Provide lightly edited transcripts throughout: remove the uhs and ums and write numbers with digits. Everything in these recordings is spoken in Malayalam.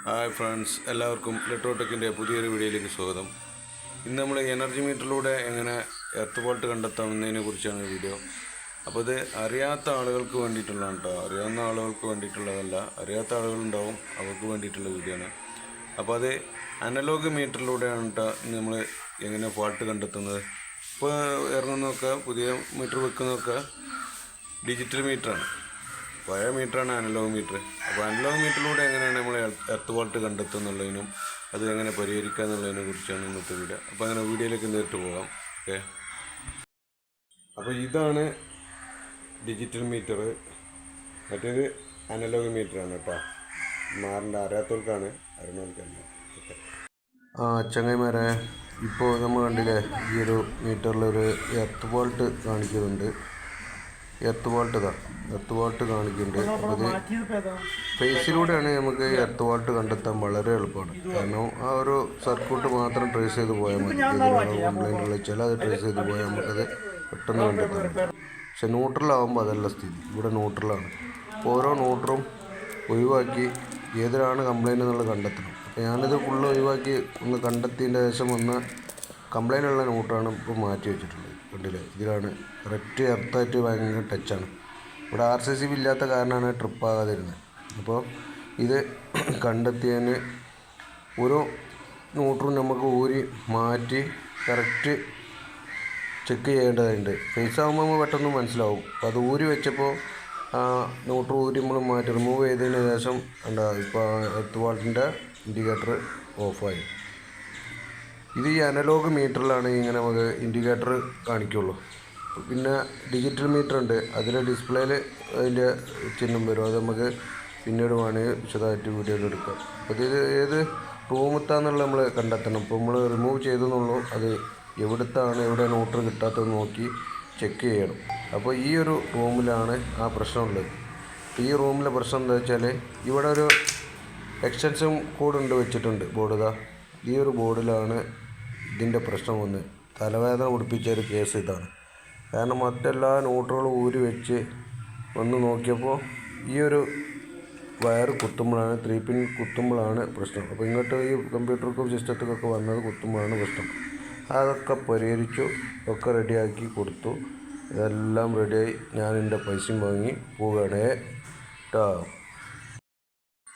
ഹായ് ഫ്രണ്ട്സ്, എല്ലാവർക്കും ഇലക്ട്രോടെക്കിൻ്റെ പുതിയൊരു വീഡിയോയിലേക്ക് സ്വാഗതം. ഇന്ന് നമ്മൾ എനർജി മീറ്ററിലൂടെ എങ്ങനെ എർത്ത് വോൾട്ട് കണ്ടെത്താമെന്നതിനെ കുറിച്ചാണ് വീഡിയോ. അപ്പോൾ ഇത് അറിയാത്ത ആളുകൾക്ക് വേണ്ടിയിട്ടുള്ളതാണ് കേട്ടോ. അറിയാവുന്ന ആളുകൾക്ക് വേണ്ടിയിട്ടുള്ളതല്ല, അറിയാത്ത ആളുകളുണ്ടാവും, അവർക്ക് വേണ്ടിയിട്ടുള്ള വീഡിയോ ആണ്. അപ്പോൾ അത് അനലോഗ് മീറ്ററിലൂടെയാണ് കേട്ടോ നമ്മൾ എങ്ങനെ ഫോൾട്ട് കണ്ടെത്തുന്നത്. ഇപ്പോൾ ഇറങ്ങുന്നതൊക്കെ പുതിയ മീറ്റർ വെക്കുന്നതൊക്കെ ഡിജിറ്റൽ മീറ്ററാണ്. പഴയ മീറ്ററാണ് അനലോഗ് മീറ്റർ. അപ്പോൾ അനലോഗ് മീറ്ററിലൂടെ എങ്ങനെയാണ് നമ്മൾ എർത്ത് വോൾട്ട് കണ്ടെത്തുന്നുള്ളതിനും അത് എങ്ങനെ പരിഹരിക്കുക എന്നുള്ളതിനെ കുറിച്ചാണ് ഇന്നത്തെ വീഡിയോ. അപ്പോൾ അങ്ങനെ വീഡിയോയിലേക്ക് നേരിട്ട് പോകാം. ഓക്കെ, അപ്പോൾ ഇതാണ് ഡിജിറ്റൽ മീറ്റർ, മറ്റേത് അനലോഗ് മീറ്ററാണ് കേട്ടോ. മാറിൻ്റെ അറിയാത്തവർക്കാണ്, അറിയുന്നവർക്കല്ല. ഓക്കെ, ചങ്ങായിമാരെ, ഇപ്പോൾ നമ്മൾ കണ്ടില്ലേ, ഈ ഒരു മീറ്ററിലൊരു എർത്ത് വോൾട്ട് കാണിക്കുന്നുണ്ട്. എർത്ത് വോൾട്ട് കാണിക്കുന്നുണ്ട്. അത് ഫേസിലൂടെയാണ് നമുക്ക് എർത്ത് വോൾട്ട് കണ്ടെത്താൻ വളരെ എളുപ്പമാണ്. കാരണം ആ ഒരു സർക്യൂട്ട് മാത്രം ട്രേസ് ചെയ്ത് പോയാൽ മതി. ഇതിലാണ് കംപ്ലൈൻറ്റ് വിളിച്ചാൽ അത് ട്രേസ് ചെയ്ത് പോയാൽ നമുക്കത് പെട്ടെന്ന് കണ്ടെത്താം. പക്ഷെ ന്യൂട്രലാകുമ്പോൾ അതല്ല സ്ഥിതി. ഇവിടെ ന്യൂട്രലാണ്. ഓരോ ന്യൂട്രും ഒഴിവാക്കി ഏതിലാണ് കംപ്ലൈൻറ്റ് എന്നുള്ളത് കണ്ടെത്തണം. അപ്പോൾ ഞാനിത് ഫുള്ള് ഒഴിവാക്കി ഒന്ന് കണ്ടെത്തിയതിൻ്റെ ശേഷം ഒന്ന് കംപ്ലൈൻ്റ് ഉള്ള ന്യൂട്രാണ് ഇപ്പോൾ മാറ്റി വെച്ചിട്ടുള്ളത്. കണ്ടില്ലേ, ഇതിലാണ് കറക്റ്റ് എർത്തായിട്ട് ഭയങ്കര ടച്ചാണ്. ഇവിടെ RCC ഇല്ലാത്ത കാരണമാണ് ട്രിപ്പാകാതിരുന്നത്. അപ്പോൾ ഇത് കണ്ടെത്തിയതിന് ഓരോ ന്യൂട്രും നമുക്ക് ഊരി മാറ്റി കറക്റ്റ് ചെക്ക് ചെയ്യേണ്ടതുണ്ട്. ഫേസ് ആകുമ്പോൾ നമ്മൾ പെട്ടെന്ന് മനസ്സിലാവും. അപ്പോൾ അത് ഊരി വെച്ചപ്പോൾ ന്യൂട്ര് ഊരി നമ്മൾ മാറ്റി റിമൂവ് ചെയ്തതിന് ശേഷം എന്താ ഇപ്പോൾ എർത്ത് വോൾട്ടിൻ്റെ ഇൻഡിക്കേറ്റർ ഓഫായി. ഇത് ഈ അനലോഗ് മീറ്ററിലാണ് ഇങ്ങനെ നമുക്ക് ഇൻഡിക്കേറ്റർ കാണിക്കുള്ളൂ. പിന്നെ ഡിജിറ്റൽ മീറ്റർ ഉണ്ട്, അതിൽ ഡിസ്പ്ലേയിൽ അതിൻ്റെ ചിഹ്നം വരും. അത് നമുക്ക് പിന്നീട് വേണമെങ്കിൽ വിശദമായിട്ട് വീഡിയോയിൽ എടുക്കാം. അപ്പോൾ ഇത് ഏത് റൂമത്താന്നുള്ള നമ്മൾ കണ്ടെത്തണം. ഇപ്പോൾ നമ്മൾ റിമൂവ് ചെയ്തെന്നുള്ളൂ, അത് എവിടെ ന്യൂട്രൽ കിട്ടാത്തതെന്ന് നോക്കി ചെക്ക് ചെയ്യണം. അപ്പോൾ ഈ ഒരു റൂമിലാണ് ആ പ്രശ്നമുള്ളത്. ഈ റൂമിലെ പ്രശ്നം എന്താ വെച്ചാൽ ഇവിടെ ഒരു എക്സ്റ്റൻഷൻ കോഡ് വെച്ചിട്ടുണ്ട് ബോർഡ്. ഈ ഒരു ബോർഡിലാണ് ഇതിൻ്റെ പ്രശ്നം വന്ന് തലവേദന പിടിപ്പിച്ച ഒരു കേസ് ഇതാണ്. കാരണം മറ്റെല്ലാ ന്യൂട്രലും ഊരി വെച്ച് വന്ന് നോക്കിയപ്പോൾ ഈ ഒരു വയർ കുത്തുമ്പോഴാണ്, 3 പിൻ കുത്തുമ്പോഴാണ് പ്രശ്നം. അപ്പോൾ ഇങ്ങോട്ട് ഈ കമ്പ്യൂട്ടർക്കും സിസ്റ്റത്തിക്കൊക്കെ വന്നത് കുത്തുമ്പോഴാണ് പ്രശ്നം. അതൊക്കെ പരിഹരിച്ചു, ഒക്കെ റെഡിയാക്കി കൊടുത്തു. ഇതെല്ലാം റെഡിയായി. ഞാൻ എൻ്റെ പൈസയും വാങ്ങി പോവുകയാണേ കേട്ടോ.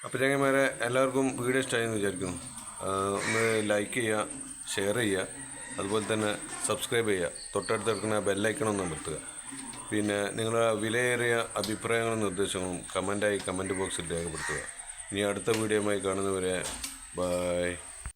അപ്പോൾ ചങ്ങന്മാരെ, എല്ലാവർക്കും വീഡിയോ ഇഷ്ടമായെന്ന് വിചാരിക്കുന്നു. ഒന്ന് ലൈക്ക് ചെയ്യുക, ഷെയർ ചെയ്യുക, അതുപോലെ തന്നെ സബ്സ്ക്രൈബ് ചെയ്യുക. തൊട്ടടുത്ത് കിടക്കുന്ന ബെല്ലൈക്കൺ ഒന്ന് അമർത്തുക. പിന്നെ നിങ്ങളുടെ വിലയേറിയ അഭിപ്രായങ്ങളും നിർദ്ദേശങ്ങളും കമൻറ്റ് ബോക്സിൽ രേഖപ്പെടുത്തുക. ഇനി അടുത്ത വീഡിയോയുമായി കാണുന്നവരെ